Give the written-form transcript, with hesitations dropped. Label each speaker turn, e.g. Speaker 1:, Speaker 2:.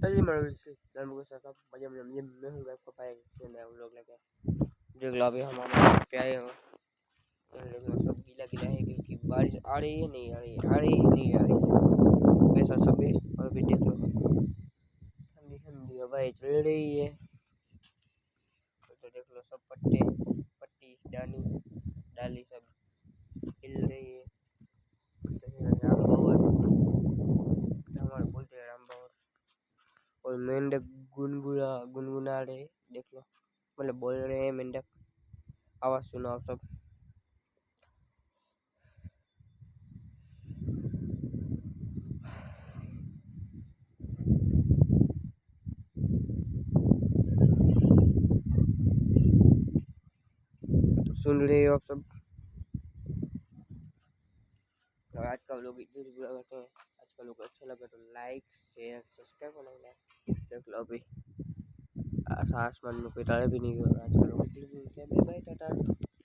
Speaker 1: अरे मगर से नमको सब मजे में मैं हूँ आपका भाई नया व्लॉग लेके देख लो अभी हम पे आए हो देख लो सब गीला गीला है क्योंकि बारिश आ रही है नहीं आ रही आ रही नहीं आ रही ऐसा सब है। और अभी देख लो ठंडी ठंडी हवाएं चल रही है तो देख लो सब पट्टे पट्टी डाली डाली सब हिल रही है। राम भवर हमारे बोलते हैं राम भवर और मेंढक गुनगुना रहे देख लो मतलब बोल रहे हैं मेंढक आवाज सुनो आप सब। सुन रहे हो आप सब। और आज का लोग इतने बुरा करते हैं आज का लोग अच्छा लगे तो लाइक शेयर सब्सक्राइब करना देख लो अभी आसमान में कोई तारे भी नहीं हो आज का लोग